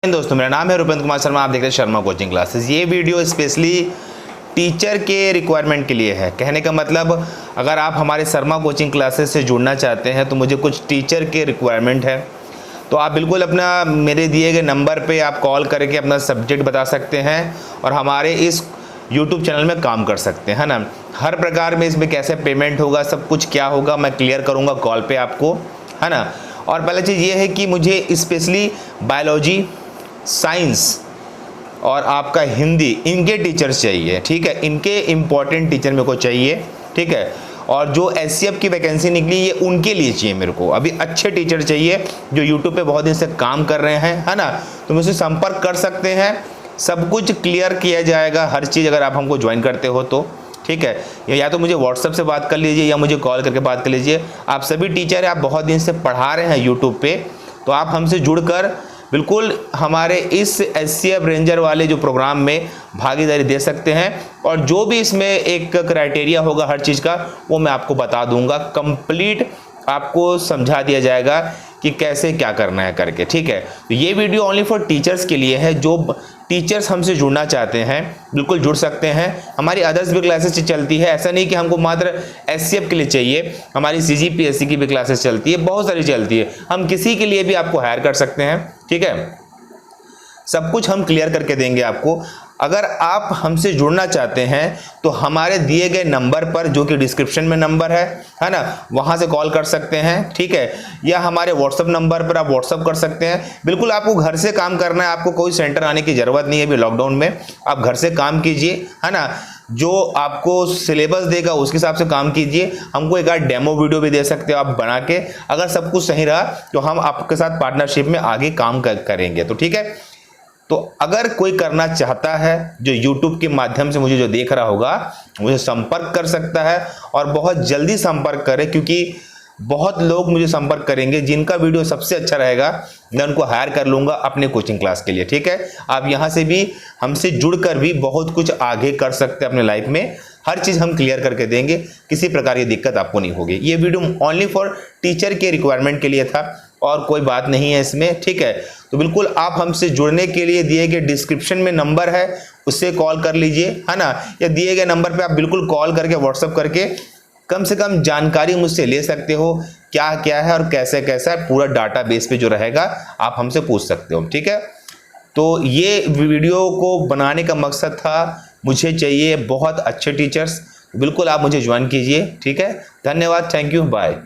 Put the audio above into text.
दोस्तों, मेरा नाम है रुपेंद्र कुमार शर्मा। आप देख रहे हैं शर्मा कोचिंग क्लासेस। ये वीडियो स्पेशली टीचर के रिक्वायरमेंट के लिए है। कहने का मतलब, अगर आप हमारे शर्मा कोचिंग क्लासेस से जुड़ना चाहते हैं तो मुझे कुछ टीचर के रिक्वायरमेंट है, तो आप बिल्कुल अपना मेरे दिए गए नंबर पे आप कॉल करके अपना सब्जेक्ट बता सकते हैं और हमारे इस यूट्यूब चैनल में काम कर सकते हैं ना। हर प्रकार में इसमें कैसे पेमेंट होगा, सब कुछ क्या होगा, मैं क्लियर करूँगा कॉल पर आपको, है ना। और पहला चीज़ ये है कि मुझे स्पेशली बायोलॉजी, साइंस और आपका हिंदी, इनके टीचर्स चाहिए, ठीक है। इनके इम्पॉर्टेंट टीचर मेरे को चाहिए, ठीक है। और जो ACF की वैकेंसी निकली ये उनके लिए चाहिए मेरे को। अभी अच्छे टीचर चाहिए जो यूट्यूब पे बहुत दिन से काम कर रहे हैं, है ना। तो मुझसे संपर्क कर सकते हैं, सब कुछ क्लियर किया जाएगा, हर चीज़ अगर आप हमको ज्वाइन करते हो तो, ठीक है। या तो मुझे व्हाट्सएप से बात कर लीजिए या मुझे कॉल करके बात कर लीजिए। आप सभी टीचर हैं, आप बहुत दिन से पढ़ा रहे हैं यूट्यूब पे, तो आप हमसे जुड़कर बिल्कुल हमारे इस ACF रेंजर वाले जो प्रोग्राम में भागीदारी दे सकते हैं। और जो भी इसमें एक क्राइटेरिया होगा हर चीज़ का, वो मैं आपको बता दूंगा। कंप्लीट आपको समझा दिया जाएगा कि कैसे क्या करना है करके, ठीक है। तो ये वीडियो ओनली फॉर टीचर्स के लिए है। जो टीचर्स हमसे जुड़ना चाहते हैं बिल्कुल जुड़ सकते हैं। हमारी अदर्स भी क्लासेस चलती है, ऐसा नहीं कि हमको मात्र ACF के लिए चाहिए। हमारी CGPSC की भी क्लासेस चलती है, बहुत सारी चलती है। हम किसी के लिए भी आपको हायर कर सकते हैं, ठीक है। सब कुछ हम क्लियर करके देंगे आपको। अगर आप हमसे जुड़ना चाहते हैं तो हमारे दिए गए नंबर पर, जो कि डिस्क्रिप्शन में नंबर है ना, वहां से कॉल कर सकते हैं, ठीक है। या हमारे व्हाट्सएप नंबर पर आप व्हाट्सएप कर सकते हैं। बिल्कुल आपको घर से काम करना है, आपको कोई सेंटर आने की ज़रूरत नहीं है। अभी लॉकडाउन में आप घर से काम कीजिए, है ना। जो आपको सिलेबस देगा उसके हिसाब से काम कीजिए। हमको एक आध डेमो वीडियो भी दे सकते हो आप बना के। अगर सब कुछ सही रहा तो हम आपके साथ पार्टनरशिप में आगे काम करेंगे, तो ठीक है। तो अगर कोई करना चाहता है, जो YouTube के माध्यम से मुझे जो देख रहा होगा, मुझे संपर्क कर सकता है और बहुत जल्दी संपर्क करें, क्योंकि बहुत लोग मुझे संपर्क करेंगे। जिनका वीडियो सबसे अच्छा रहेगा मैं उनको हायर कर लूँगा अपने कोचिंग क्लास के लिए, ठीक है। आप यहाँ से भी हमसे जुड़कर भी बहुत कुछ आगे कर सकते हैं अपने लाइफ में। हर चीज़ हम क्लियर करके देंगे, किसी प्रकार की दिक्कत आपको नहीं होगी। ये वीडियो ओनली फॉर टीचर के रिक्वायरमेंट के लिए था और कोई बात नहीं है इसमें, ठीक है। तो बिल्कुल आप हमसे जुड़ने के लिए दिए गए डिस्क्रिप्शन में नंबर है, उससे कॉल कर लीजिए, है ना। या दिए गए नंबर पे आप बिल्कुल कॉल करके व्हाट्सएप करके कम से कम जानकारी मुझसे ले सकते हो, क्या क्या है और कैसे कैसा है। पूरा डाटा बेस पे जो रहेगा आप हमसे पूछ सकते हो, ठीक है। तो ये वीडियो को बनाने का मकसद था, मुझे चाहिए बहुत अच्छे टीचर्स। बिल्कुल आप मुझे ज्वाइन कीजिए, ठीक है। धन्यवाद, थैंक यू, बाय।